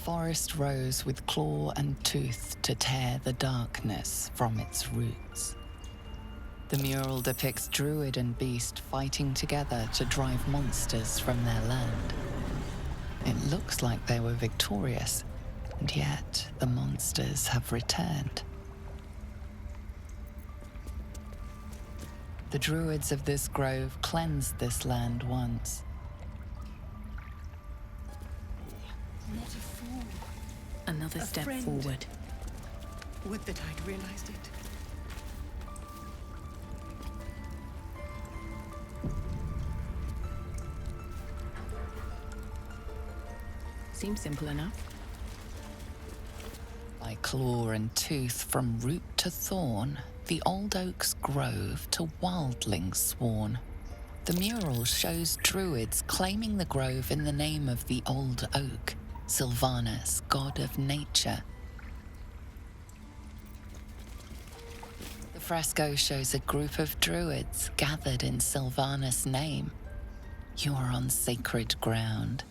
forest rose with claw and tooth to tear the darkness from its roots. The mural depicts druid and beast fighting together to drive monsters from their land. It looks like they were victorious, and yet the monsters have returned. The druids of this grove cleansed this land once. Not a fool. Another step friend. forward. Would that I'd realized it. Seems simple enough. By claw and tooth from root to thorn, the old oak's grove to wildlings sworn. The mural shows druids claiming the grove in the name of the old oak, Sylvanus, god of nature. The fresco shows a group of druids gathered in Sylvanus' name. You are on sacred ground.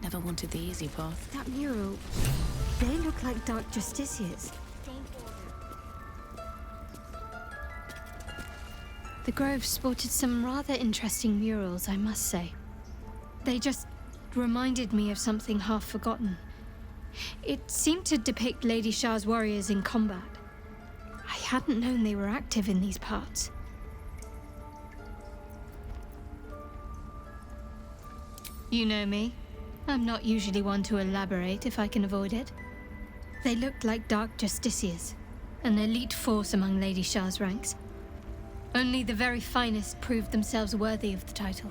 Never wanted the easy path. That mural, they look like dark justiciars. The grove sported some rather interesting murals, I must say. They just reminded me of something half forgotten. It seemed to depict Lady Shah's warriors in combat. I hadn't known they were active in these parts. You know me. I'm not usually one to elaborate if I can avoid it. They looked like dark justiciars, an elite force among Lady Shah's ranks. Only the very finest proved themselves worthy of the title.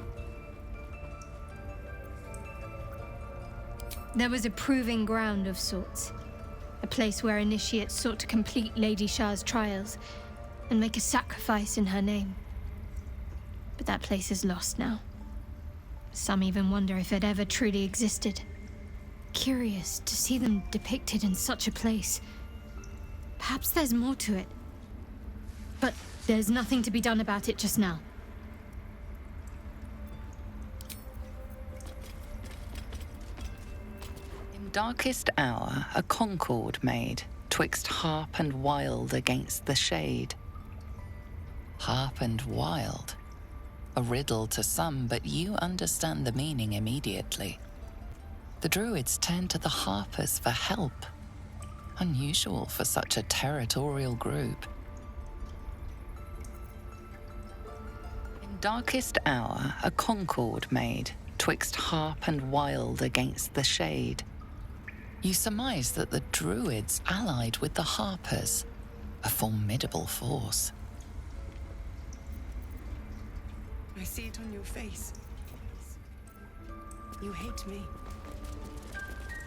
There was a proving ground of sorts, a place where initiates sought to complete Lady Shah's trials and make a sacrifice in her name. But that place is lost now. Some even wonder if it ever truly existed. Curious to see them depicted in such a place. Perhaps there's more to it. But there's nothing to be done about it just now. In darkest hour, a concord made, twixt harp and wild against the shade. Harp and wild. A riddle to some, but you understand the meaning immediately. The druids turn to the harpers for help. Unusual for such a territorial group. In darkest hour, a concord made, twixt harp and wild against the shade. You surmise that the druids allied with the harpers, a formidable force. I see it on your face. You hate me.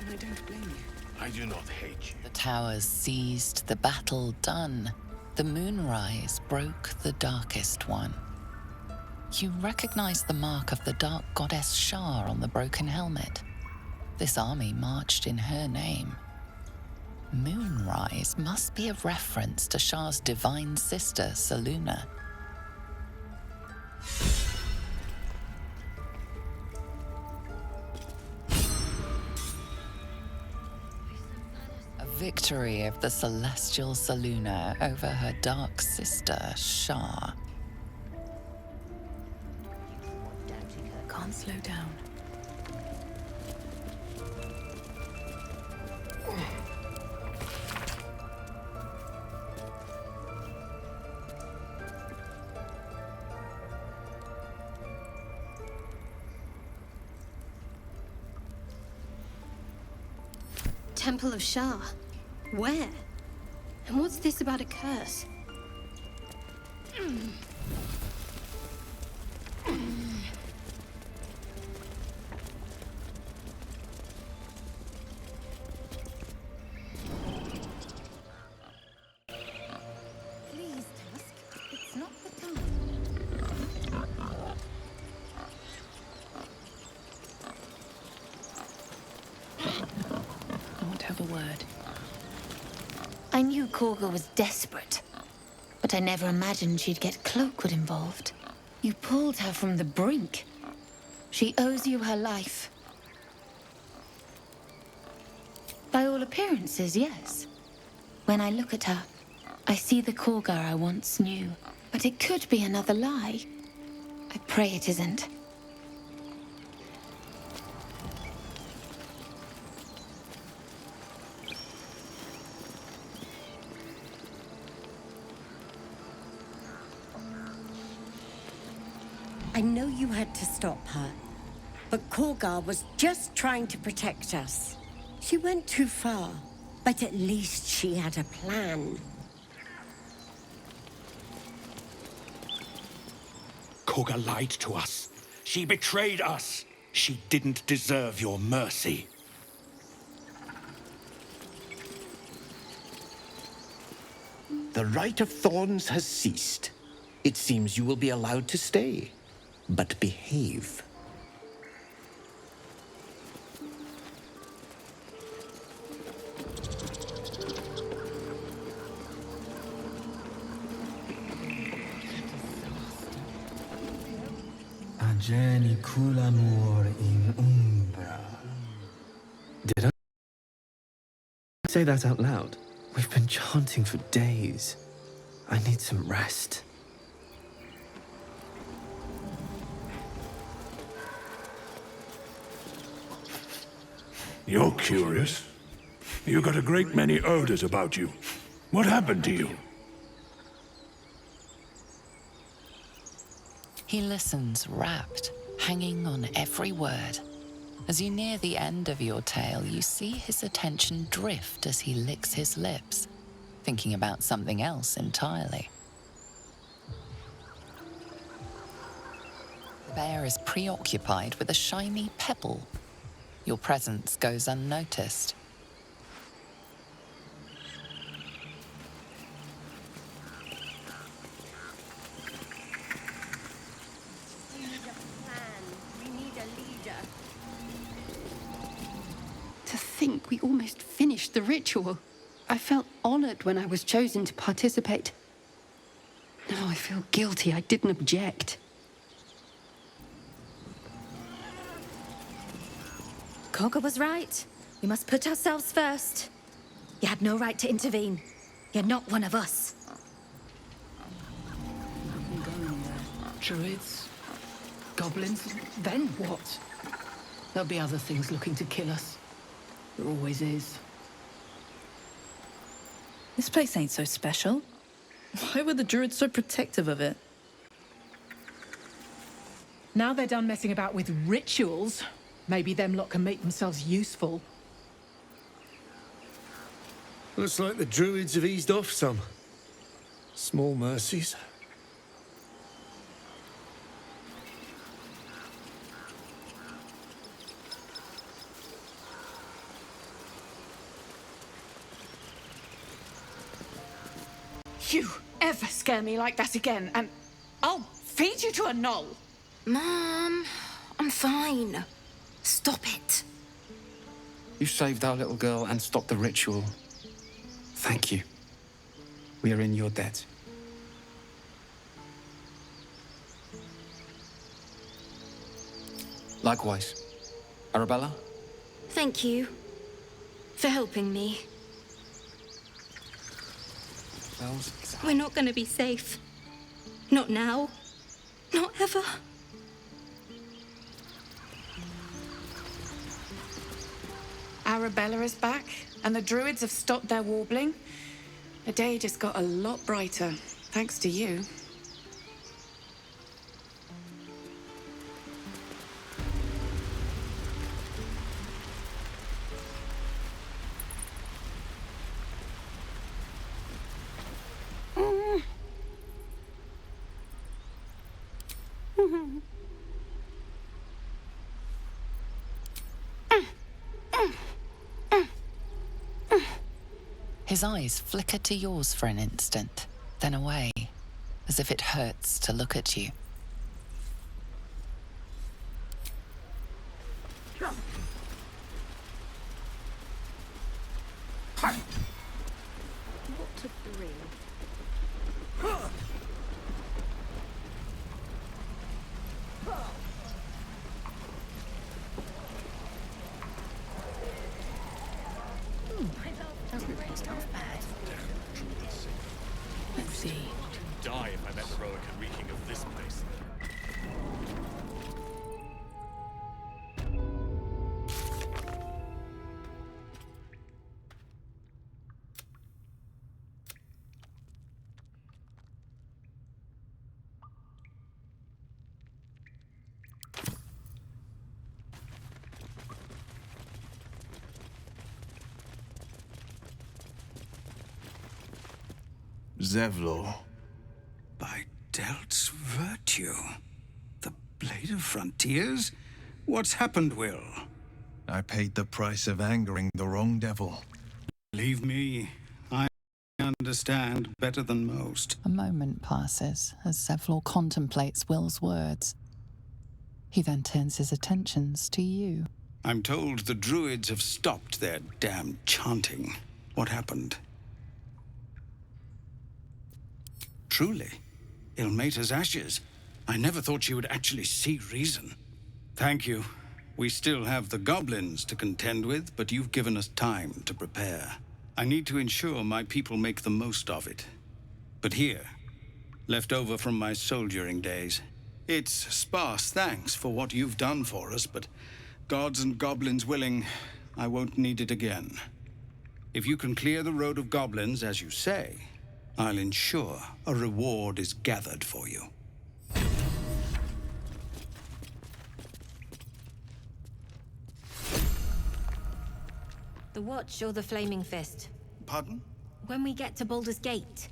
And I don't blame you. I do not hate you. The towers seized, the battle done. The moonrise broke the darkest one. You recognize the mark of the dark goddess Shah on the broken helmet. This army marched in her name. Moonrise must be a reference to Shah's divine sister, Selûne. A victory of the celestial Selûne over her dark sister, Shah. Can't slow down. Temple of Shah? Where? And what's this about a curse? Please, Tusk. It's not the time. I knew Korga was desperate, but I never imagined she'd get Cloakwood involved. You pulled her from the brink. She owes you her life. By all appearances, yes. When I look at her, I see the Korga I once knew, but it could be another lie. I pray it isn't. I know you had to stop her, but Korga was just trying to protect us. She went too far, but at least she had a plan. Korga lied to us. She betrayed us. She didn't deserve your mercy. The Rite of Thorns has ceased. It seems you will be allowed to stay, but behave. Ageni culamur in umbra. Did I say that out loud? We've been chanting for days. I need some rest. You're curious. You got a great many odors about you. What happened to you? He listens rapt, hanging on every word. As you near the end of your tale, you see his attention drift as he licks his lips, thinking about something else entirely. The bear is preoccupied with a shiny pebble. Your presence goes unnoticed. To think we almost finished the ritual. I felt honored when I was chosen to participate. Now I feel guilty I didn't object. Korga was right. We must put ourselves first. You had no right to intervene. You're not one of us. Druids, goblins, then what? There'll be other things looking to kill us. There always is. This place ain't so special. Why were the druids so protective of it? Now they're done messing about with rituals, maybe them lot can make themselves useful. Looks like the druids have eased off some. Small mercies. You ever scare me like that again, and I'll feed you to a gnoll. Mom, I'm fine. Stop it. You saved our little girl and stopped the ritual. Thank you. We are in your debt. Likewise. Arabella? Thank you for helping me. We're not going to be safe. Not now. Not ever. Arabella is back, and the druids have stopped their warbling. The day just got a lot brighter, thanks to you. His eyes flicker to yours for an instant, then away, as if it hurts to look at you. took the ring. Doesn't taste half bad. Let's see. Die if I met the Roic and reeking of this place. Zevlor. By Delt's virtue. The Blade of Frontiers? What's happened, Will? I paid the price of angering the wrong devil. Believe me, I understand better than most. A moment passes as Zevlor contemplates Will's words. He then turns his attentions to you. I'm told the druids have stopped their damn chanting. What happened? Truly, Ilmater's ashes. I never thought she would actually see reason. Thank you. We still have the goblins to contend with, but you've given us time to prepare. I need to ensure my people make the most of it. But here, left over from my soldiering days, it's sparse thanks for what you've done for us, but gods and goblins willing, I won't need it again. If you can clear the road of goblins, as you say, I'll ensure a reward is gathered for you. The Watch or the Flaming Fist? Pardon? When we get to Baldur's Gate,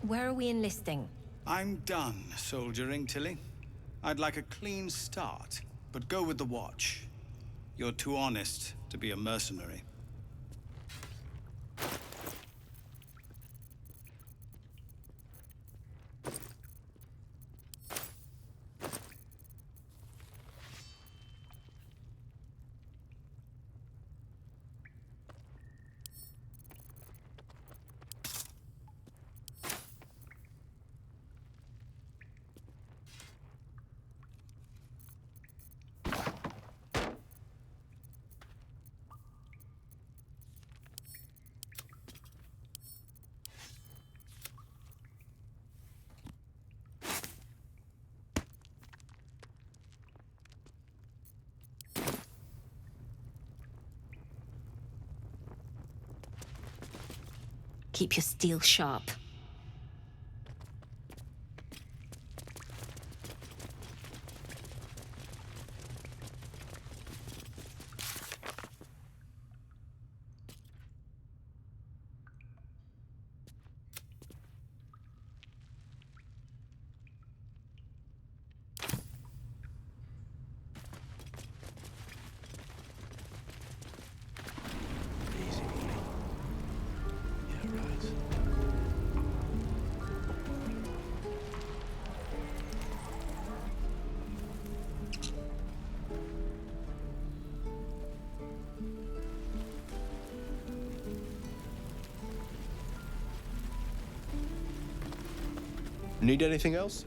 where are we enlisting? I'm done soldiering, Tilly. I'd like a clean start, but go with the Watch. You're too honest to be a mercenary. Keep your steel sharp. Need anything else?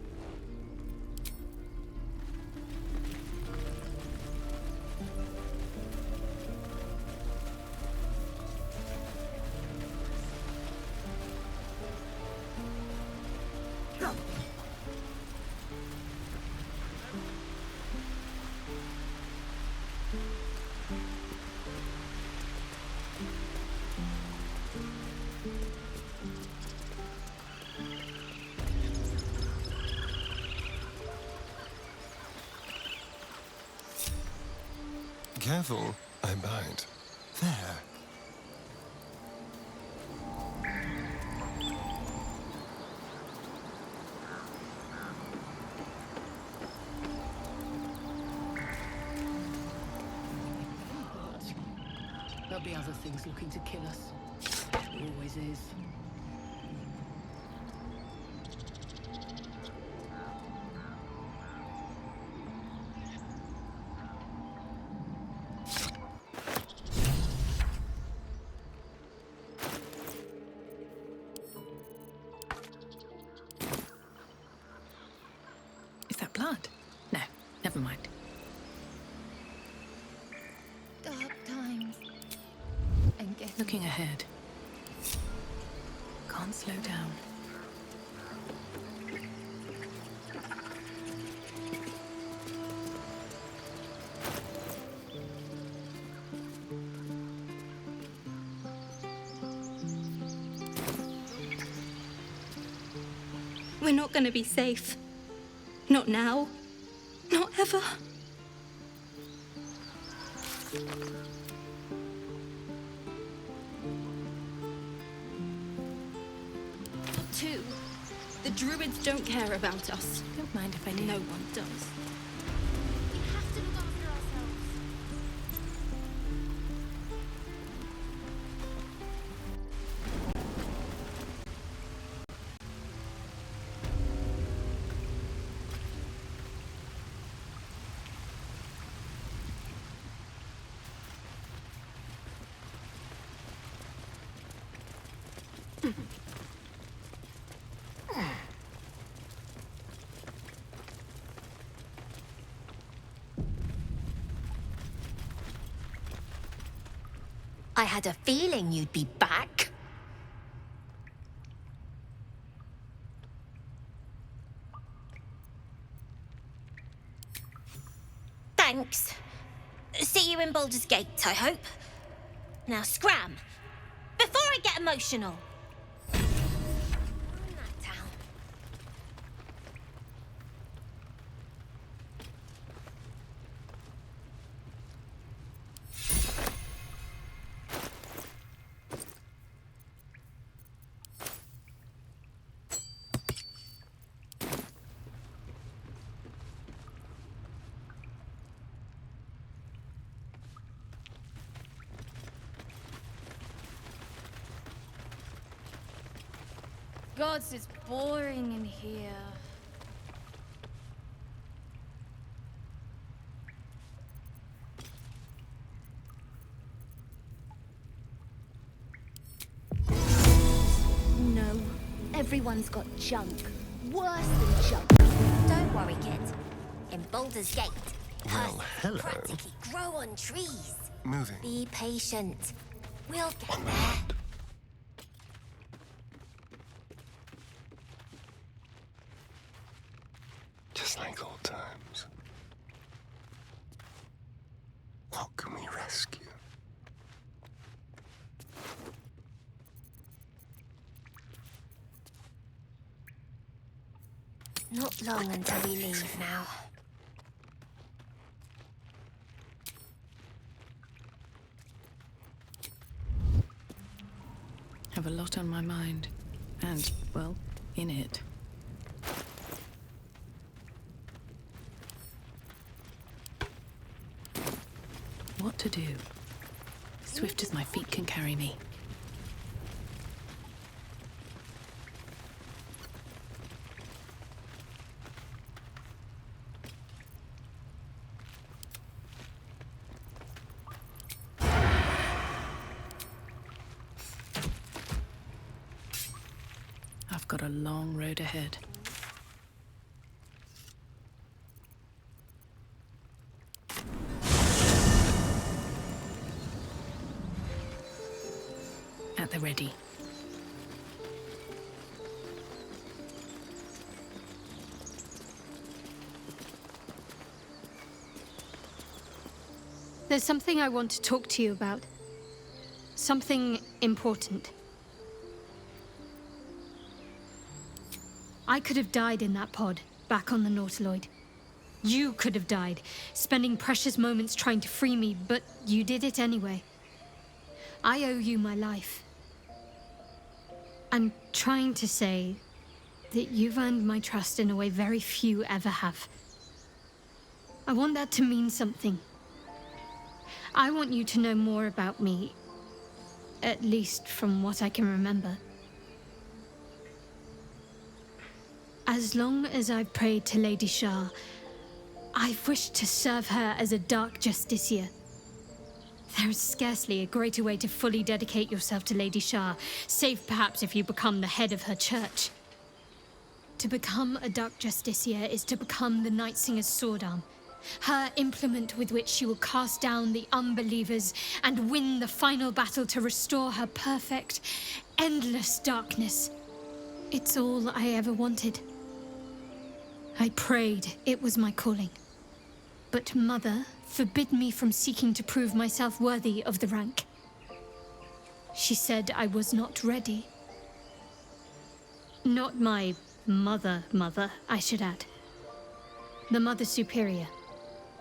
Careful, I bite. There. There'll be other things looking to kill us. There always is. looking ahead. Can't slow down. We're not gonna be safe. Not now. Not ever. Two, the druids don't care about us. Don't mind if I do. No one does. We have to look after ourselves. I had a feeling you'd be back. Thanks. See you in Baldur's Gate, I hope. Now scram, before I get emotional. Gods, it's boring in here. No, everyone's got junk. Worse than junk. Don't worry, kid. In Baldur's Gate, Well, hello. practically grow on trees. Moving. Be patient. We'll get there. Just like old times. What can we rescue? Not long until we leave now. Have a lot on my mind. And, well, in it. What to do? Swift as my feet can carry me. I've got a long road ahead. At the ready. There's something I want to talk to you about. Something important. I could have died in that pod, back on the Nautiloid. You could have died, spending precious moments trying to free me, but you did it anyway. I owe you my life. I'm trying to say that you've earned my trust in a way very few ever have. I want that to mean something. I want you to know more about me, at least from what I can remember. As long as I've prayed to Lady Shah, I've wished to serve her as a dark justiciar. There is scarcely a greater way to fully dedicate yourself to Lady Shah, save perhaps if you become the head of her church. To become a dark justiciar is to become the Night Singer's sword arm, Her implement with which she will cast down the unbelievers and win the final battle to restore her perfect, endless darkness. It's all I ever wanted. I prayed it was my calling. But Mother forbid me from seeking to prove myself worthy of the rank. She said I was not ready. Not my mother, I should add. The Mother Superior,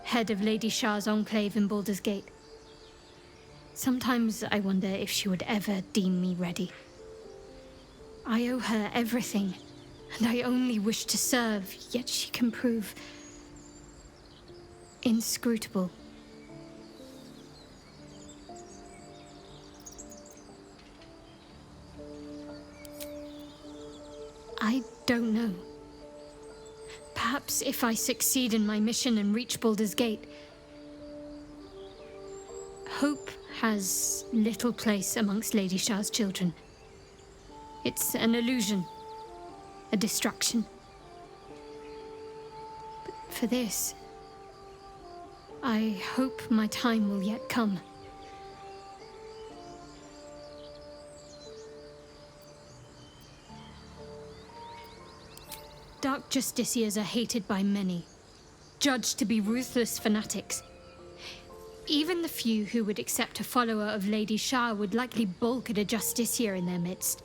head of Lady Shah's enclave in Baldur's Gate. Sometimes I wonder if she would ever deem me ready. I owe her everything, and I only wish to serve, yet she can prove inscrutable. I don't know. Perhaps if I succeed in my mission and reach Baldur's Gate, hope has little place amongst Lady Shah's children. It's an illusion, a distraction. But for this, I hope my time will yet come. Dark Justiciers are hated by many, judged to be ruthless fanatics. Even the few who would accept a follower of Lady Shah would likely balk at a Justicier in their midst.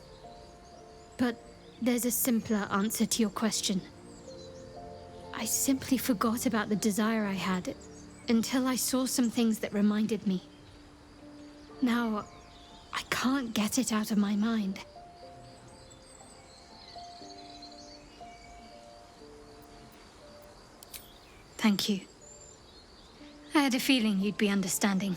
But there's a simpler answer to your question. I simply forgot about the desire I had until I saw some things that reminded me. Now, I can't get it out of my mind. Thank you. I had a feeling you'd be understanding.